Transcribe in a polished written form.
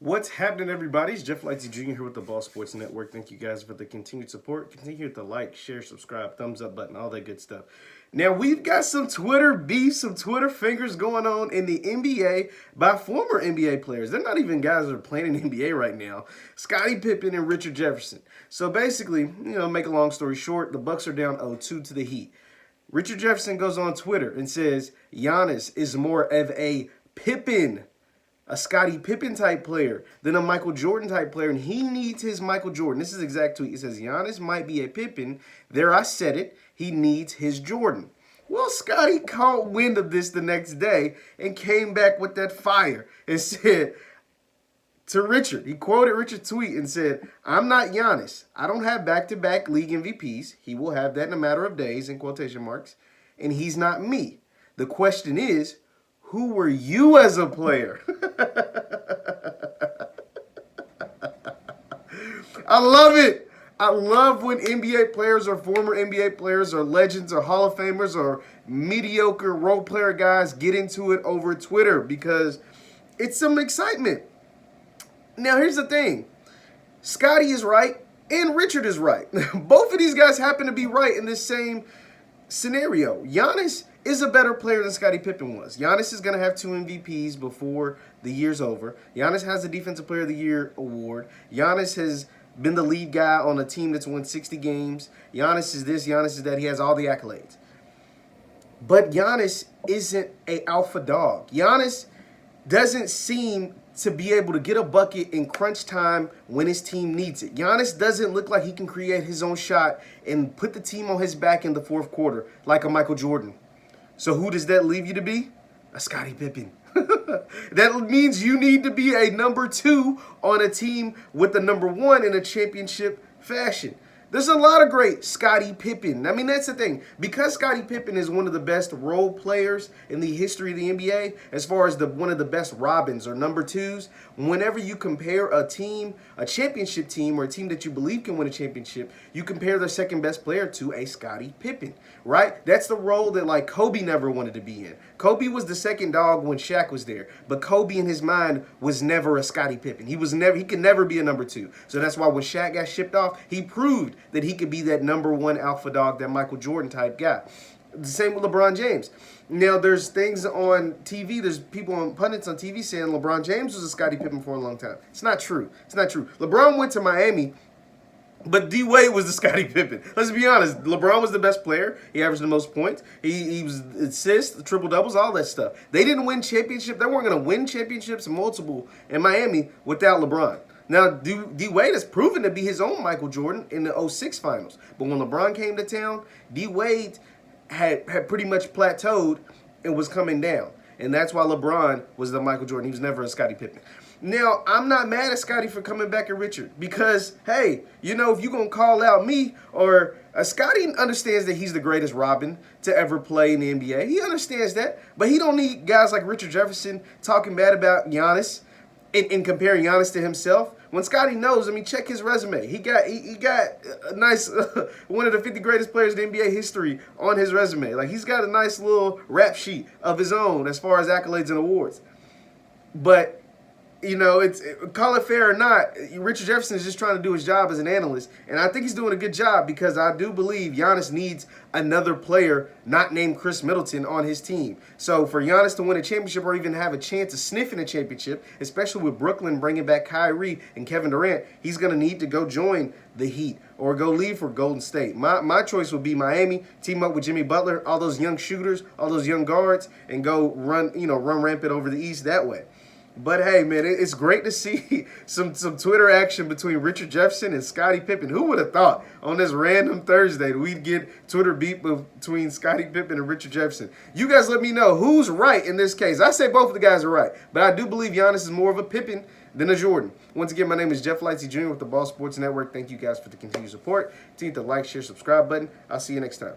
What's happening, everybody? It's Jeff Lightsy Jr. here with the Ball Sports Network. Thank you guys for the continued support. Continue to hit the like, share, subscribe, thumbs up button, all that good stuff. Now, we've got some Twitter beef, some Twitter fingers going on in the NBA by former NBA players. They're not even guys that are playing in the NBA right now. Scottie Pippen and Richard Jefferson. So basically, make a long story short, the Bucks are down 0-2 to the Heat. Richard Jefferson goes on Twitter and says, Giannis is more of a Pippen, a Scottie Pippen type player than a Michael Jordan type player, and he needs his Michael Jordan. This is the exact tweet. It says, Giannis might be a Pippen. There, I said it. He needs his Jordan. Well, Scottie caught wind of this the next day and came back with that fire and said to Richard, he quoted Richard's tweet and said, I'm not Giannis. I don't have back-to-back league MVPs. He will have that in a matter of days, in quotation marks. And he's not me. The question is, who were you as a player? I love it. I love when NBA players or former NBA players or legends or Hall of Famers or mediocre role player guys get into it over Twitter because it's some excitement. Now, here's the thing. Scottie is right and Richard is right. Both of these guys happen to be right in this same scenario. Giannis is a better player than Scottie Pippen was. Giannis is going to have 2 MVPs before the year's over. Giannis has the Defensive Player of the Year award. Giannis has been the lead guy on a team that's won 60 games. Giannis is this, Giannis is that. He has all the accolades. But Giannis isn't an alpha dog. Giannis doesn't seem to be able to get a bucket in crunch time when his team needs it. Giannis doesn't look like he can create his own shot and put the team on his back in the fourth quarter like a Michael Jordan. So who does that leave you to be? A Scottie Pippen. That means you need to be a number 2 on a team with the number 1 in a championship fashion. There's a lot of great Scottie Pippen. I mean, that's the thing. Because Scottie Pippen is one of the best role players in the history of the NBA, as far as one of the best Robins or number 2s, whenever you compare a team, a championship team, or a team that you believe can win a championship, you compare their second best player to a Scottie Pippen, right? That's the role that, like, Kobe never wanted to be in. Kobe was the second dog when Shaq was there, but Kobe in his mind was never a Scottie Pippen. He could never be a number 2. So that's why when Shaq got shipped off, he proved that he could be that number 1 alpha dog, that Michael Jordan type guy. The same with LeBron James. Now, there's things on TV, there's people on pundits on TV saying LeBron James was a Scottie Pippen for a long time. It's not true. It's not true. LeBron went to Miami, but D-Wade was the Scottie Pippen. Let's be honest. LeBron was the best player. He averaged the most points. He was assists, triple-doubles, all that stuff. They didn't win championships. They weren't going to win championships multiple in Miami without LeBron. Now, D-Wade has proven to be his own Michael Jordan in the 06 finals. But when LeBron came to town, D-Wade had pretty much plateaued and was coming down. And that's why LeBron was the Michael Jordan. He was never a Scottie Pippen. Now, I'm not mad at Scottie for coming back at Richard because, hey, if you're going to call out me or Scottie understands that he's the greatest Robin to ever play in the NBA. He understands that. But he don't need guys like Richard Jefferson talking bad about Giannis and comparing Giannis to himself. When Scottie knows, check his resume. He got a nice, one of the 50 greatest players in NBA history on his resume. Like, he's got a nice little rap sheet of his own as far as accolades and awards. But call it fair or not, Richard Jefferson is just trying to do his job as an analyst. And I think he's doing a good job because I do believe Giannis needs another player not named Chris Middleton on his team. So for Giannis to win a championship or even have a chance of sniffing a championship, especially with Brooklyn bringing back Kyrie and Kevin Durant, he's going to need to go join the Heat or go leave for Golden State. My choice would be Miami, team up with Jimmy Butler, all those young shooters, all those young guards, and go run rampant over the East that way. But hey, man, it's great to see some Twitter action between Richard Jefferson and Scottie Pippen. Who would have thought on this random Thursday that we'd get Twitter beef between Scottie Pippen and Richard Jefferson? You guys let me know who's right in this case. I say both of the guys are right, but I do believe Giannis is more of a Pippen than a Jordan. Once again, my name is Jeff Lightsy Jr. with the Ball Sports Network. Thank you guys for the continued support. Continue to like, share, subscribe button. I'll see you next time.